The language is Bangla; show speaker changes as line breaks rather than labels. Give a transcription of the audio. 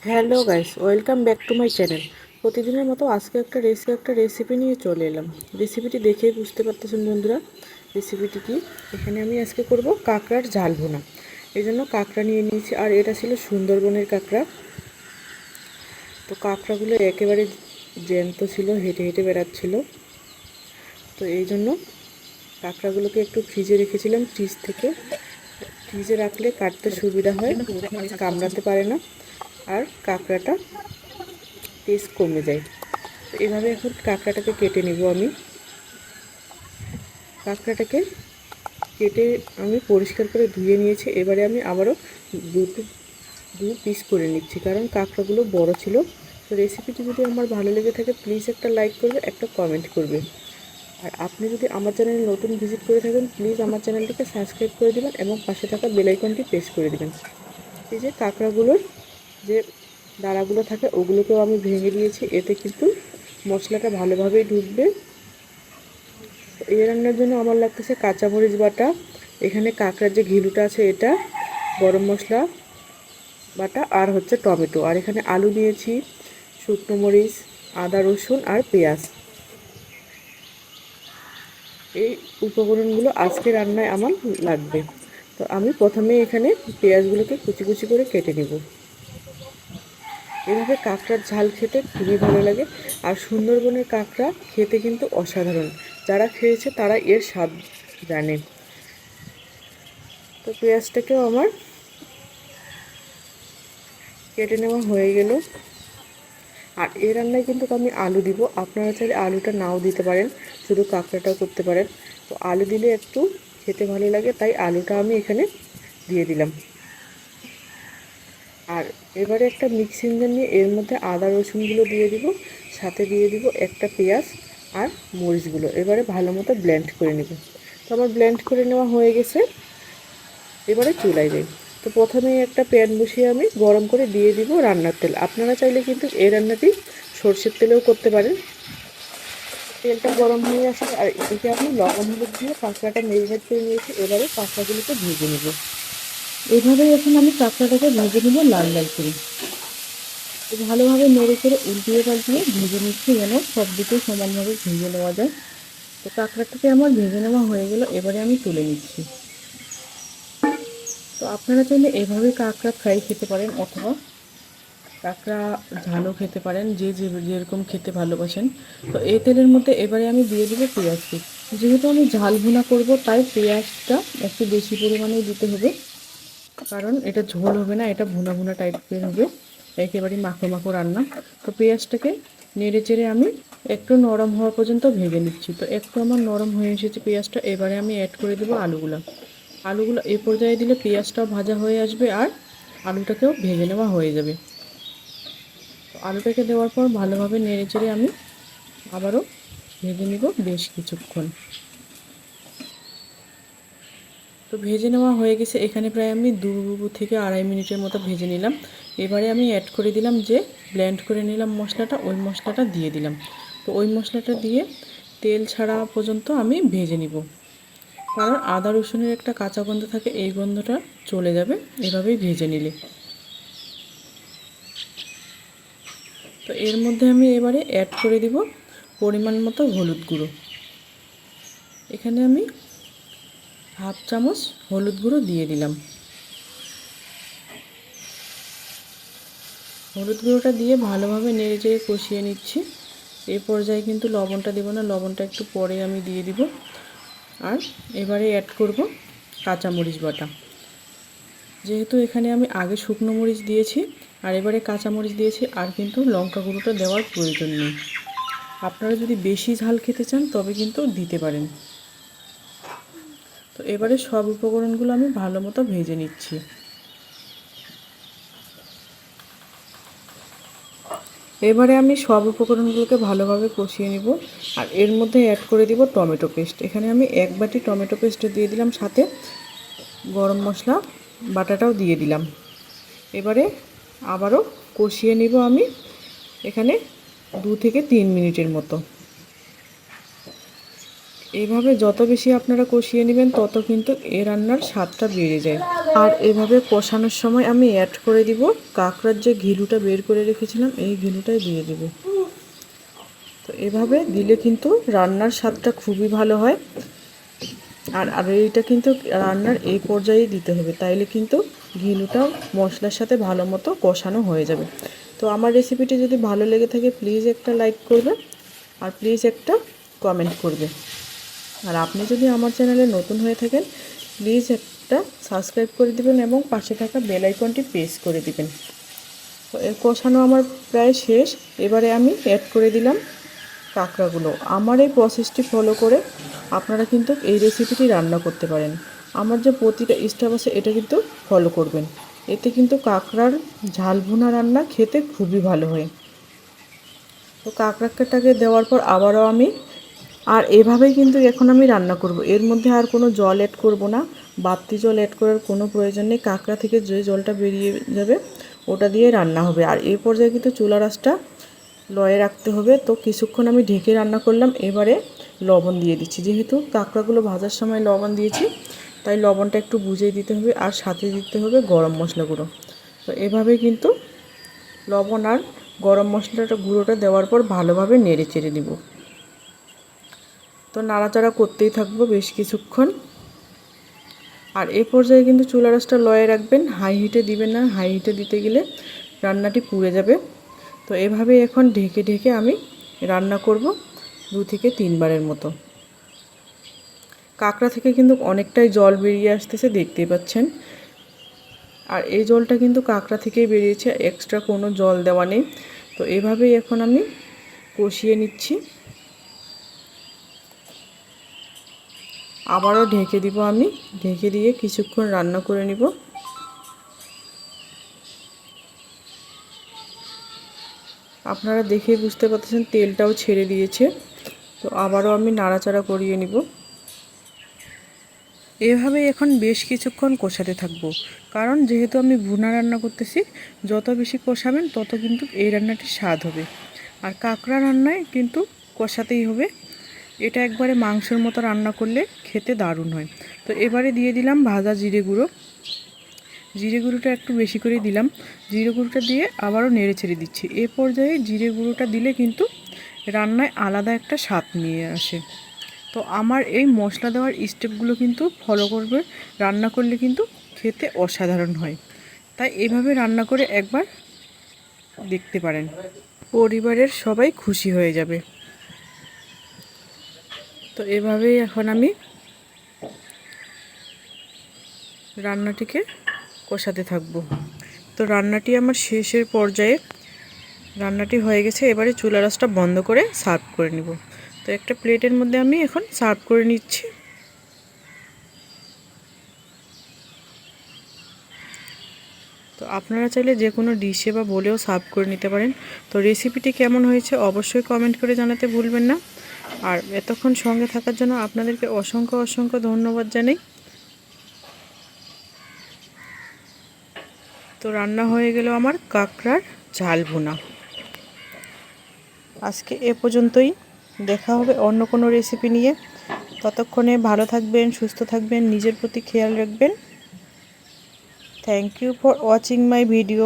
Hello guys, welcome back to my channel. প্রতিদিনের মতো আজকে একটা রেসিপি নিয়ে চলে এলাম। রেসিপিটি দেখেই বুঝতে পারতেছেন বন্ধুরা রেসিপিটি কি। এখানে আমি আজকে করব কাঁকড়ার ঝাল ভুনা। এই জন্য কাঁকড়া নিয়ে নিয়েছি, আর এটা ছিল সুন্দরবনের কাঁকড়া। তো কাঁকড়াগুলো একেবারে জ্যান্ত ছিল, হেঁটে হেঁটে বেড়াচ্ছিল। তো এই জন্য কাঁকড়াগুলোকে একটু ফ্রিজে রেখেছিলাম। ফ্রিজে রাখলে কাটতে সুবিধা হয়, কামড়াতে পারে না, আর কাঁকড়াটা টেস্ট কমে যায়। তো এভাবে এখন কাঁকড়াটাকে কেটে নেব আমি। কাঁকড়াটাকে কেটে আমি পরিষ্কার করে ধুয়ে নিয়েছি। এবারে আমি আবারও দু পিস করে নিচ্ছি, কারণ কাঁকড়াগুলো বড় ছিল। তো রেসিপিটি যদি আমার ভালো লেগে থাকে প্লিজ একটা লাইক করবে, একটা কমেন্ট করবে। আর আপনি যদি আমার চ্যানেলে নতুন ভিজিট করে থাকেন প্লিজ আমার চ্যানেলটিকে সাবস্ক্রাইব করে দেবেন এবং পাশে থাকা বেল আইকনটি প্রেস করে দেবেন। এই যে কাঁকড়াগুলোর যে দাঁড়াগুলো থাকে ওগুলোকেও আমি ভেঙে দিয়েছি, এতে কিন্তু মশলাটা ভালোভাবেই ঢুকবে। এই রান্নার জন্য আমার লাগতেছে কাঁচামরিচ বাটা, এখানে কাঁকড়ার যে ঘিলুটা আছে এটা, গরম মশলা বাটা, আর হচ্ছে টমেটো, আর এখানে আলু নিয়েছি, শুকনো মরিচ, আদা রসুন আর পেঁয়াজ। এই উপকরণগুলো আজকে রান্নায় আমার লাগবে। তো আমি প্রথমে এখানে পেঁয়াজগুলোকে কুচি কুচি করে কেটে নেব। এভাবে কাঁকড়ার ঝাল খেতে খুবই ভালো লাগে, আর সুন্দরবনের কাঁকড়া খেতে কিন্তু অসাধারণ। যারা খেয়েছে তারা এর স্বাদ জানে। তো পেঁয়াজটাকেও আমার কেটে নেওয়া হয়ে গেল। আর এই রান্নায় কিন্তু আমি আলু দিব, আপনারা চাইলে আলুটা নাও দিতে পারেন, শুধু কাঁকড়াটাও করতে পারেন। তো আলু দিলে একটু খেতে ভালো লাগে, তাই আলুটা আমি এখানে দিয়ে দিলাম। আর এবারে একটা মিক্সিং জার নিয়ে এর মধ্যে আদা রসুনগুলো দিয়ে দিব, সাথে দিয়ে দিব একটা পেঁয়াজ আর মরিচগুলো। এবারে ভালো মতো ব্লেন্ড করে নেব। তো আমার ব্লেন্ড করে নেওয়া হয়ে গেছে। এবারে চুলায় যাই। তো প্রথমেই একটা প্যান বসিয়ে আমি গরম করে দিয়ে দিব রান্নার তেল। আপনারা চাইলে কিন্তু এই রান্নাটি সরষের তেলেও করতে পারেন। তেলটা গরম হয়ে আসে, আর এদিকে আমি লবণ হলুদ দিয়ে কাঁকড়াটা মেরিনেট করে নিয়েছি। এবারে কাঁকড়াগুলোকে ভেজে নেব। এভাবেই এখন আমি কাঁকড়াটাকে ভেজে নেব লাল লাল করে। ভালোভাবে নেড়ে চেড়ে উল্টিয়ে পাল্টিয়ে ভেজে নিচ্ছি, যেন সব দিকে সমানভাবে ভেজে নেওয়া যায়। তো কাঁকড়াটাকে আমার ভেজে নেওয়া হয়ে গেল, এবারে আমি তুলে নিচ্ছি। তো আপনারা চাইলে এভাবে কাঁকড়া ফ্রাই খেতে পারেন, অথবা কাঁকড়া ঝালও খেতে পারেন, যেরকম খেতে ভালোবাসেন। তো এই তেলের মধ্যে এবারে আমি দিয়ে দেবো পেঁয়াজ কুচি। যেহেতু আমি ঝাল ভুনা করব, তাই পেঁয়াজটা একটু বেশি পরিমাণে দিতে হবে, কারণ এটা ঝোল হবে না, এটা ভুনা ভুনা টাইপের হবে, একেবারে মাখো মাখো রান্না। তো পেঁয়াজটাকে নেড়ে চেড়ে আমি একটু নরম হওয়া পর্যন্ত ভেজে নিচ্ছি। তো একটু আমার নরম হয়ে এসেছে পেঁয়াজটা, এবারে আমি অ্যাড করে দেবো আলুগুলো এই পর্যায়ে দিলে পেঁয়াজটাও ভাজা হয়ে আসবে, আর আলুটাকেও ভেজে নেওয়া হয়ে যাবে। তো আলুটাকে দেওয়ার পর ভালোভাবে নেড়ে চেড়ে আমি আবারও ভেজে নিব বেশ কিছুক্ষণ। তো ভেজে নেওয়া হয়ে গেছে, এখানে প্রায় আমি 2 থেকে আড়াই মিনিটের মতো ভেজে নিলাম। এবারে আমি অ্যাড করে দিলাম যে ব্লেন্ড করে নিলাম মশলাটা, ওই মশলাটা দিয়ে দিলাম। তো ওই মশলাটা দিয়ে তেল ছাড়া পর্যন্ত আমি ভেজে নিব, কারণ আদা রসুনের একটা কাঁচা গন্ধ থাকে, এই গন্ধটা চলে যাবে এভাবেই ভেজে নিলে। তো এর মধ্যে আমি এবারে অ্যাড করে দিব পরিমাণ মতো হলুদ গুঁড়ো। এখানে আমি হাফ চামচ হলুদ গুঁড়ো দিয়ে দিলাম। হলুদ গুঁড়োটা দিয়ে ভালোভাবে নেড়ে চেড়ে কষিয়ে নিচ্ছি। এই পর্যায়ে কিন্তু লবণটা দেব না, লবণটা একটু পরে আমি দিয়ে দিব। আর এবারে অ্যাড করব কাঁচামরিচ বাটা। যেহেতু এখানে আমি আগে শুকনো মরিচ দিয়েছি আর এবারে কাঁচামরিচ দিয়েছি, আর কিন্তু লঙ্কা গুঁড়োটা দেওয়ার প্রয়োজন নেই। আপনারা যদি বেশি ঝাল খেতে চান তবে কিন্তু দিতে পারেন। তো এবারে সব উপকরণগুলো আমি ভালো মতো ভেজে নিচ্ছি। এবারে আমি সব উপকরণগুলোকে ভালোভাবে কষিয়ে নিব, আর এর মধ্যে অ্যাড করে দিব টমেটো পেস্ট। এখানে আমি 1 বাটি টমেটো পেস্ট দিয়ে দিলাম, সাথে গরম মশলা বাটাটাও দিয়ে দিলাম। এবারে আবারও কষিয়ে নিব আমি এখানে 2 থেকে 3 মিনিটের মতো। এভাবে যত বেশি আপনারা কষিয়ে নেবেন তত কিন্তু এ রান্নার স্বাদটা বেড়ে যায়। আর এভাবে কষানোর সময় আমি অ্যাড করে দিব কাঁকড়ার যে ঘিলুটা বের করে রেখেছিলাম, এই ঘিলুটাই দিয়ে দিব। তো এভাবে দিলে কিন্তু রান্নার স্বাদটা খুবই ভালো হয়। আর এইটা কিন্তু রান্নার এই পর্যায়ে দিতে হবে, তাইলে কিন্তু ঘিলুটা মশলার সাথে ভালো মতো কষানো হয়ে যাবে। তো আমার রেসিপিটি যদি ভালো লেগে থাকে প্লিজ একটা লাইক করবে আর প্লিজ একটা কমেন্ট করবে। আর আপনি যদি আমার চ্যানেলে নতুন হয়ে থাকেন প্লিজ একটা সাবস্ক্রাইব করে দিবেন এবং পাশে থাকা বেল আইকনটি প্রেস করে দিবেন। তো এর কষানো আমার প্রায় শেষ। এবারে আমি অ্যাড করে দিলাম কাঁকড়াগুলো। আমার এই প্রসেসটি ফলো করে আপনারা কিন্তু এই রেসিপিটি রান্না করতে পারেন। আমার যে প্রতিটা স্টেপ আছে এটা কিন্তু ফলো করবেন, এতে কিন্তু কাঁকড়ার ঝাল ভুনা রান্না খেতে খুবই ভালো হয়। তো কাঁকড়াটাকে দেওয়ার পর আবারও আমি এভাবেই কিন্তু এখন আমি রান্না করব। এর মধ্যে আর কোনো জল অ্যাড করব না, বাড়তি জল অ্যাড করার কোনো প্রয়োজন নেই। কাঁকড়া থেকে যে জলটা বেরিয়ে যাবে ওটা দিয়ে রান্না হবে। আর এই পর্যায়ে কিন্তু চুলার আঁচটা লয়ে রাখতে হবে। তো কিছুক্ষণ আমি ঢেকে রান্না করলাম। এবারে লবণ দিয়ে দিচ্ছি, যেহেতু কাঁকড়াগুলো ভাজার সময় লবণ দিয়েছি তাই লবণটা একটু বুঝিয়ে দিতে হবে। আর সাথে দিতে হবে গরম মশলা গুঁড়ো। তো এভাবেই কিন্তু লবণ আর গরম মশলাটা গুঁড়োটা দেওয়ার পর ভালোভাবে নেড়ে চেড়ে দিব। তো নাড়াচাড়া করতেই থাকবো বেশ কিছুক্ষণ। আর এই পর্যায়ে কিন্তু চুলার আঁচটা লয়ে রাখবেন, হাই হিটে দিবেন না, হাই হিটে দিতে গেলে রান্নাটি পুড়ে যাবে। তো এভাবে এখন ঢেকে ঢেকে আমি রান্না করব 2 থেকে 3 বারের মতো। কাঁকড়া থেকে কিন্তু অনেকটাই জল বেরিয়ে আসতেছে, দেখতেই পাচ্ছেন। আর এই জলটা কিন্তু কাঁকড়া থেকেই বেরিয়েছে, এক্সট্রা কোনো জল দেওয়া নেই। তো এভাবেই এখন আমি কষিয়ে নিচ্ছি। আবারও ঢেকে দিব, আমি ঢেকে দিয়ে কিছুক্ষণ রান্না করে নিব। আপনারা দেখে বুঝতে পারতেছেন তেলটাও ছেড়ে দিয়েছে। তো আবারও আমি নাড়াচাড়া করিয়ে নিব। এভাবেই এখন বেশ কিছুক্ষণ কষাতে থাকবো, কারণ যেহেতু আমি ভুনা রান্না করতেছি, যত বেশি কষাবেন তত কিন্তু এই রান্নাটির স্বাদ হবে। আর কাঁকড়া রান্নায় কিন্তু কষাতেই হবে, এটা একবারে মাংসের মতো রান্না করলে খেতে দারুণ হয়। তো এবারে দিয়ে দিলাম ভাজা জিরে গুঁড়ো। জিরে গুঁড়োটা একটু বেশি করে দিলাম। জিরে গুঁড়োটা দিয়ে আবারও নেড়ে ছেড়ে দিচ্ছি। এ পর্যায়ে জিরে গুঁড়োটা দিলে কিন্তু রান্নায় আলাদা একটা স্বাদ নিয়ে আসে। তো আমার এই মশলা দেওয়ার স্টেপগুলো কিন্তু ফলো করবে, রান্না করলে কিন্তু খেতে অসাধারণ হয়। তাই এভাবে রান্না করে একবার দেখতে পারেন, পরিবারের সবাই খুশি হয়ে যাবে। তো এভাবেই এখন আমি রান্নাটিকে কষাতে থাকবো। তো রান্নাটি আমার শেষের পর্যায়ে, রান্নাটি হয়ে গেছে। এবারে চুলার আঁচটা বন্ধ করে সার্ভ করে নিব। তো একটা প্লেটের মধ্যে আমি এখন সার্ভ করে নিচ্ছি। তো আপনারা চাইলে যে কোনো ডিশে বা বলেও সার্ভ করে নিতে পারেন। তো রেসিপিটি কেমন হয়েছে অবশ্যই কমেন্ট করে জানাতে ভুলবেন না। আর এতক্ষণ সঙ্গে থাকার জন্য আপনাদেরকে অসংখ্য অসংখ্য ধন্যবাদ জানাই। তো রান্না হয়ে গেল আমার কাঁকড়ার ঝাল ভুনা। আজকে এ পর্যন্তই, দেখা হবে অন্য কোনো রেসিপি নিয়ে। ততক্ষণে ভালো থাকবেন, সুস্থ থাকবেন, নিজের প্রতি খেয়াল রাখবেন। Thank you for watching my video.